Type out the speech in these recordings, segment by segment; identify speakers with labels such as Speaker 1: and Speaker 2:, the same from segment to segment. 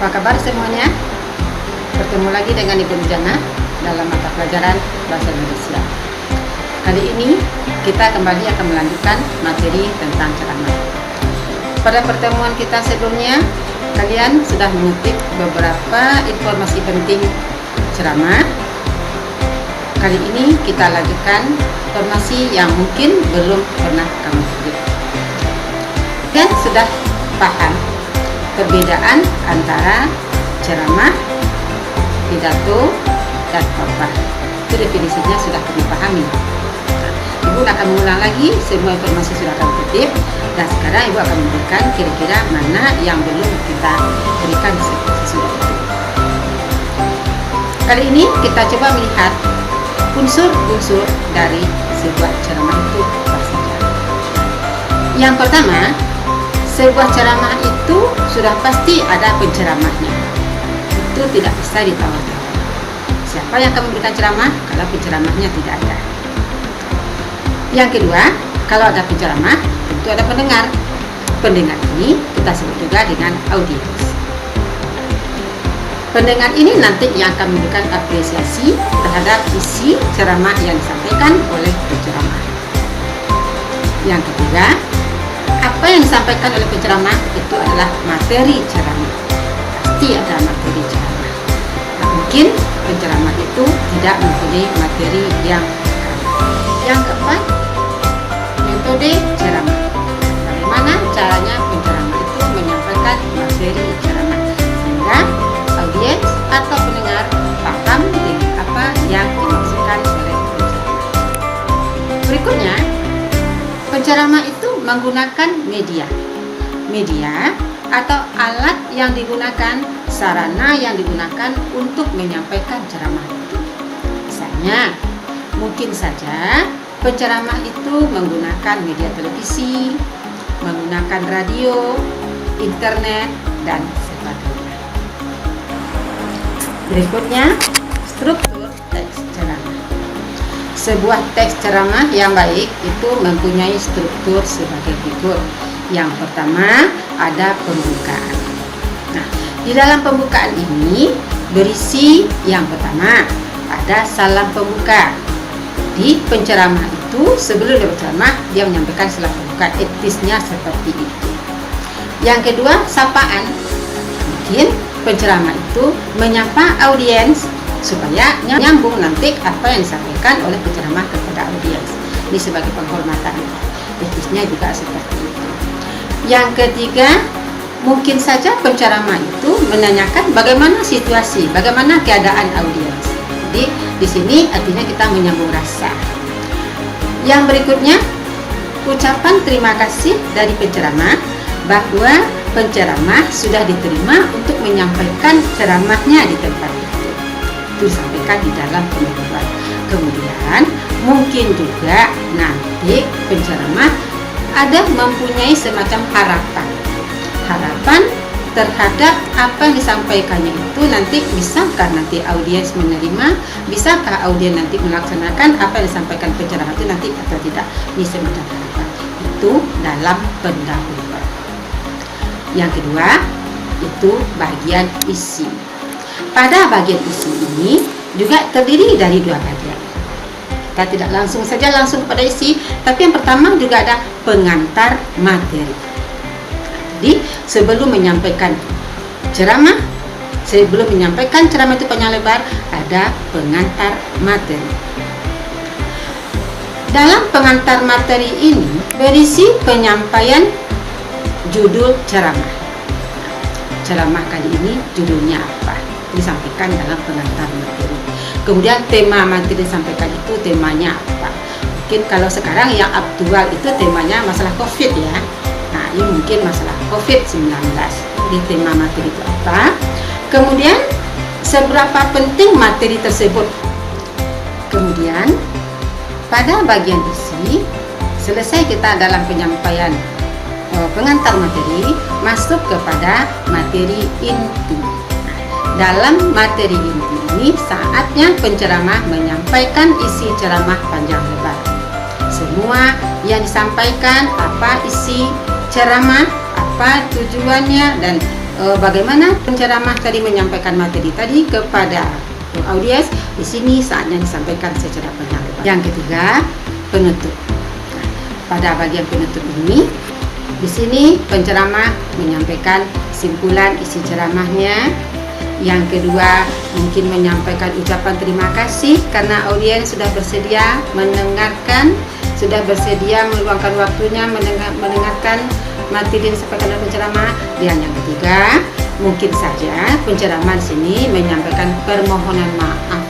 Speaker 1: Apa kabar semuanya? Bertemu lagi dengan Ibu Nurjana dalam mata pelajaran Bahasa Indonesia. Kali ini kita kembali akan melanjutkan materi tentang ceramah. Pada pertemuan kita sebelumnya, kalian sudah mengutip beberapa informasi penting ceramah. Kali ini kita lanjutkan informasi yang mungkin belum pernah kamu kutip. Dan sudah paham perbedaan antara ceramah, pidato, dan khotbah. Itu definisinya sudah kami pahami. Ibu akan mengulang lagi semua informasi sudah kami kutip, dan sekarang Ibu akan memberikan kira-kira mana yang belum kita berikan sesudah itu. Kali ini kita coba melihat unsur-unsur dari sebuah ceramah itu apa saja. Yang pertama, sebuah ceramah itu sudah pasti ada penceramahnya. Itu tidak bisa ditawar-tawar. Siapa yang akan memberikan ceramah kalau penceramahnya tidak ada? Yang kedua, kalau ada penceramah, tentu ada pendengar. Pendengar ini kita sebut juga dengan audiens. Pendengar ini nanti yang akan memberikan apresiasi terhadap isi ceramah yang disampaikan oleh penceramah. Yang ketiga, apa yang disampaikan oleh penceramah itu adalah materi ceramah. Pasti ada materi ceramah. Nah, mungkin penceramah itu tidak mempunyai materi yang lengkap. Yang keempat, metode ceramah. Bagaimana caranya penceramah itu menyampaikan materi ceramah sehingga audiens atau pendengar paham dengan apa yang dimaksudkan oleh penceramah. Berikutnya, penceramah itu menggunakan media atau alat yang digunakan, sarana yang digunakan untuk menyampaikan ceramah itu. Misalnya, mungkin saja penceramah itu menggunakan media televisi, menggunakan radio, internet, dan sebagainya. Berikutnya, struktur teks ceramah. Sebuah teks ceramah yang baik itu mempunyai struktur sebagai berikut. Yang pertama, ada pembukaan. Nah, di dalam pembukaan ini berisi yang pertama, ada salam pembuka. Di penceramah itu, sebelum dia berceramah, dia menyampaikan salam pembuka, etisnya seperti itu. Yang kedua, sapaan. Mungkin penceramah itu menyapa audiens supaya nyambung nanti apa yang disampaikan oleh penceramah kepada audiens. Ini sebagai penghormatan. Etisnya juga seperti itu. Yang ketiga, mungkin saja penceramah itu menanyakan bagaimana situasi, bagaimana keadaan audiens. Jadi di sini artinya kita menyambung rasa. Yang berikutnya, ucapan terima kasih dari penceramah bahwa penceramah sudah diterima untuk menyampaikan ceramahnya di tempat itu. Itu disampaikan di dalam penutupan. Kemudian mungkin juga nanti penceramah ada mempunyai semacam harapan terhadap apa yang disampaikannya itu nanti bisakah nanti audiens menerima, bisakah audiens nanti melaksanakan apa yang disampaikan penceramah itu nanti atau tidak. Ini semacam harapan. Itu dalam pendahuluan. Yang kedua, itu bagian isi. Pada bagian isi ini juga terdiri dari dua bagian. Kita tidak langsung pada isi, tapi yang pertama juga ada pengantar materi. Jadi sebelum menyampaikan ceramah itu panjang lebar, ada pengantar materi. Dalam pengantar materi ini berisi penyampaian judul ceramah. Ceramah kali ini judulnya apa? Disampaikan dalam pengantar materi. Kemudian tema materi disampaikan itu temanya apa? Mungkin kalau sekarang yang aktual itu temanya masalah COVID ya. Nah, ini mungkin masalah COVID-19. Di tema materi itu apa? Kemudian seberapa penting materi tersebut? Kemudian pada bagian isi, selesai kita dalam penyampaian pengantar materi, masuk kepada materi inti. Dalam materi inti ini saatnya penceramah menyampaikan isi ceramah panjang lebar. Semua yang disampaikan, apa isi ceramah, apa tujuannya, dan bagaimana penceramah tadi menyampaikan materi tadi kepada audiens. Di sini saatnya disampaikan secara penyampaian. Yang ketiga, penutup. Nah, pada bagian penutup ini, di sini penceramah menyampaikan kesimpulan isi ceramahnya. Yang kedua, mungkin menyampaikan ucapan terima kasih karena audiens sudah bersedia mendengarkan, sudah bersedia meluangkan waktunya mendengarkan materi yang disampaikan oleh penceramah. Dan yang ketiga, mungkin saja penceramah di sini menyampaikan permohonan maaf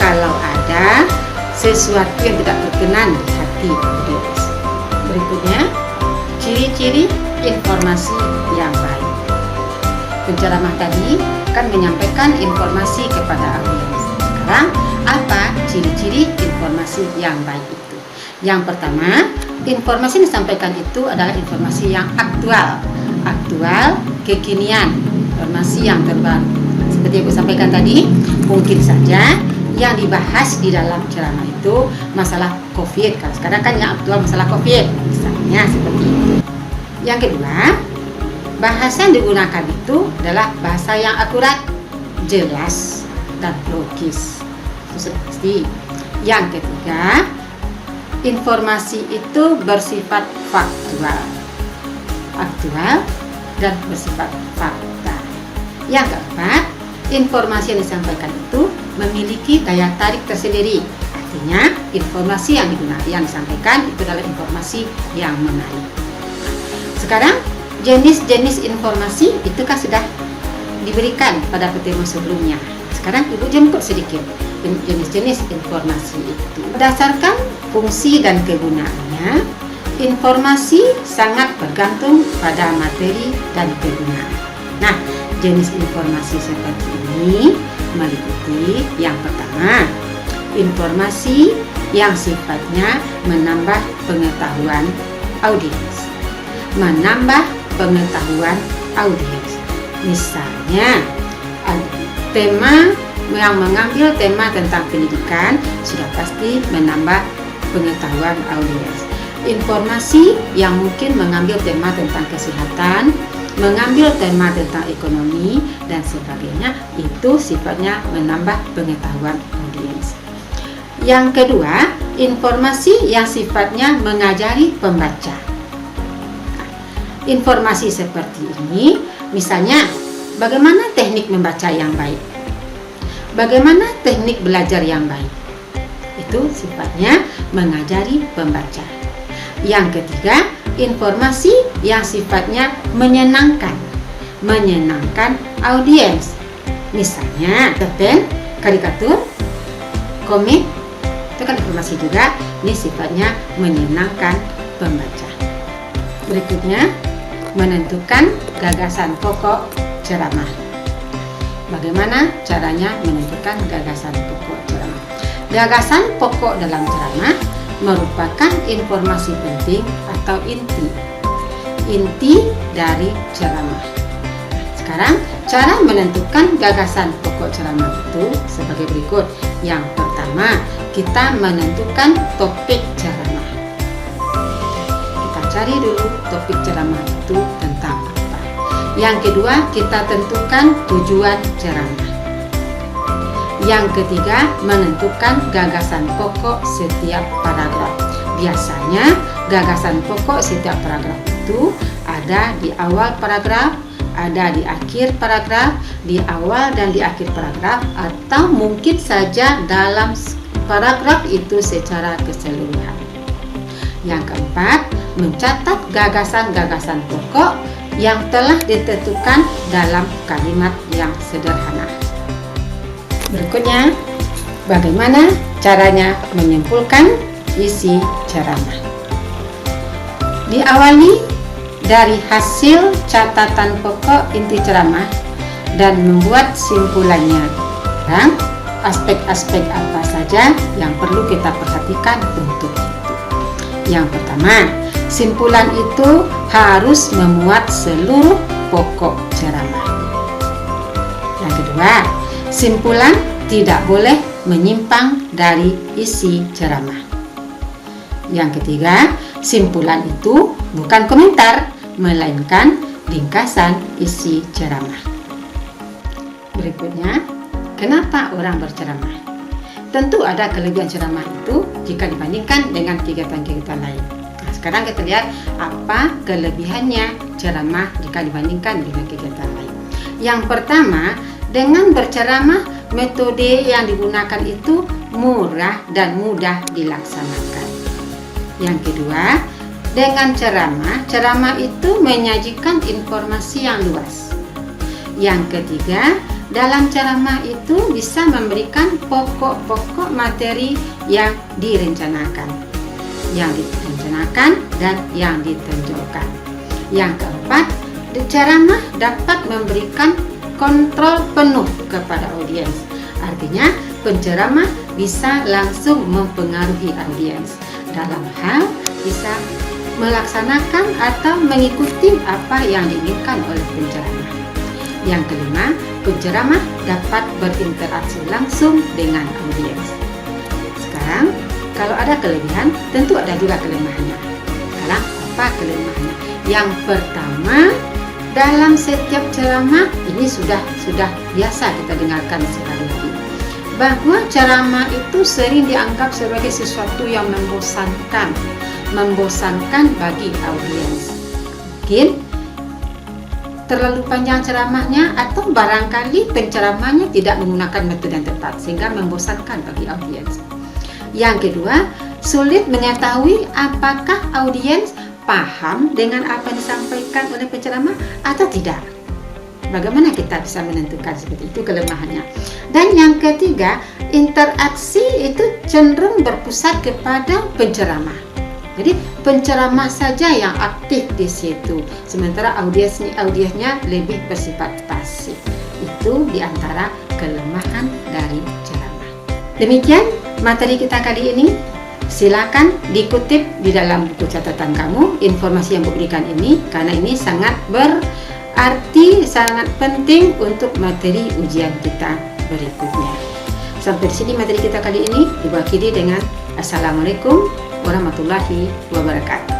Speaker 1: kalau ada sesuatu yang tidak berkenan di hati audiens. Berikutnya, ciri-ciri informasi yang baik. Penceramah tadi akan menyampaikan informasi kepada audiens. Sekarang, apa ciri-ciri informasi yang baik itu? Yang pertama, informasi yang disampaikan itu adalah informasi yang aktual, kekinian, informasi yang terbaru. Seperti yang saya sampaikan tadi, mungkin saja yang dibahas di dalam ceramah itu masalah COVID. Kalau sekarang kan yang aktual masalah COVID, misalnya seperti itu. Yang kedua, bahasa yang digunakan itu adalah bahasa yang akurat, jelas, dan logis. Itu sudah pasti. Yang ketiga, informasi itu bersifat faktual, dan bersifat fakta. Yang keempat, informasi yang disampaikan itu memiliki daya tarik tersendiri. Artinya, informasi yang disampaikan itu adalah informasi yang menarik. Sekarang, jenis-jenis informasi itu kan sudah diberikan pada pertemuan sebelumnya. Sekarang Ibu jemput sedikit jenis-jenis informasi itu. Berdasarkan fungsi dan kegunaannya, informasi sangat bergantung pada materi dan kegunaan. Nah, jenis informasi seperti ini meliputi yang pertama, informasi yang sifatnya menambah pengetahuan audiens. Misalnya, tema yang mengambil tema tentang pendidikan sudah pasti menambah pengetahuan audiens. Informasi yang mungkin mengambil tema tentang kesehatan, mengambil tema tentang ekonomi dan sebagainya, itu sifatnya menambah pengetahuan audiens. Yang kedua, informasi yang sifatnya mengajari pembaca. Informasi seperti ini, misalnya bagaimana teknik membaca yang baik, bagaimana teknik belajar yang baik, itu sifatnya mengajari pembaca. Yang ketiga, informasi yang sifatnya menyenangkan audiens. Misalnya cerpen, karikatur, komik, itu kan informasi juga. Ini sifatnya menyenangkan pembaca. Berikutnya, menentukan gagasan pokok ceramah. Bagaimana caranya menentukan gagasan pokok ceramah? Gagasan pokok dalam ceramah merupakan informasi penting atau inti dari ceramah. Sekarang, cara menentukan gagasan pokok ceramah itu sebagai berikut. Yang pertama, kita menentukan topik ceramah. Kita cari dulu topik ceramah itu tentang apa. Yang kedua, kita tentukan tujuan ceramah. Yang ketiga, menentukan gagasan pokok setiap paragraf. Biasanya, gagasan pokok setiap paragraf itu ada di awal paragraf, ada di akhir paragraf, di awal dan di akhir paragraf, atau mungkin saja dalam paragraf itu secara keseluruhan. Yang keempat, mencatat gagasan-gagasan pokok yang telah ditentukan dalam kalimat yang sederhana. Berikutnya, bagaimana caranya menyimpulkan isi ceramah. Diawali dari hasil catatan pokok inti ceramah dan membuat simpulannya. Dan aspek-aspek apa saja yang perlu kita perhatikan untuk itu. Yang pertama, simpulan itu harus memuat seluruh pokok ceramah. Yang kedua, simpulan tidak boleh menyimpang dari isi ceramah. Yang ketiga, simpulan itu bukan komentar, melainkan ringkasan isi ceramah. Berikutnya, kenapa orang berceramah? Tentu ada kelebihan ceramah itu jika dibandingkan dengan kegiatan-kegiatan lain. Nah, sekarang kita lihat apa kelebihannya ceramah jika dibandingkan dengan kegiatan lain. Yang pertama, dengan berceramah, metode yang digunakan itu murah dan mudah dilaksanakan. Yang kedua, dengan ceramah itu menyajikan informasi yang luas. Yang ketiga, dalam ceramah itu bisa memberikan pokok-pokok materi yang direncanakan, dan yang ditonjolkan. Yang keempat, ceramah dapat memberikan kontrol penuh kepada audiens. Artinya, penceramah bisa langsung mempengaruhi audiens dalam hal bisa melaksanakan atau mengikuti apa yang diinginkan oleh penceramah. Yang kelima, penceramah dapat berinteraksi langsung dengan audiens. Sekarang, kalau ada kelebihan, tentu ada juga kelemahannya. Sekarang, apa kelemahannya? Yang pertama, dalam setiap ceramah ini sudah biasa kita dengarkan sehari-hari, bahwa ceramah itu sering dianggap sebagai sesuatu yang membosankan bagi audiens. Mungkin terlalu panjang ceramahnya, atau barangkali penceramahnya tidak menggunakan metode yang tepat sehingga membosankan bagi audiens. Yang kedua, sulit mengetahui apakah audiens paham dengan apa yang disampaikan oleh penceramah atau tidak. Bagaimana kita bisa menentukan seperti itu kelemahannya? Dan yang ketiga, interaksi itu cenderung berpusat kepada penceramah. Jadi penceramah saja yang aktif di situ, sementara audiensnya lebih bersifat pasif. Itu diantara kelemahan dari ceramah. Demikian materi kita kali ini. Silakan dikutip di dalam buku catatan kamu informasi yang diberikan ini, karena ini sangat berarti, sangat penting untuk materi ujian kita berikutnya. Sampai di sini materi kita kali ini, diwakili dengan Assalamualaikum warahmatullahi wabarakatuh.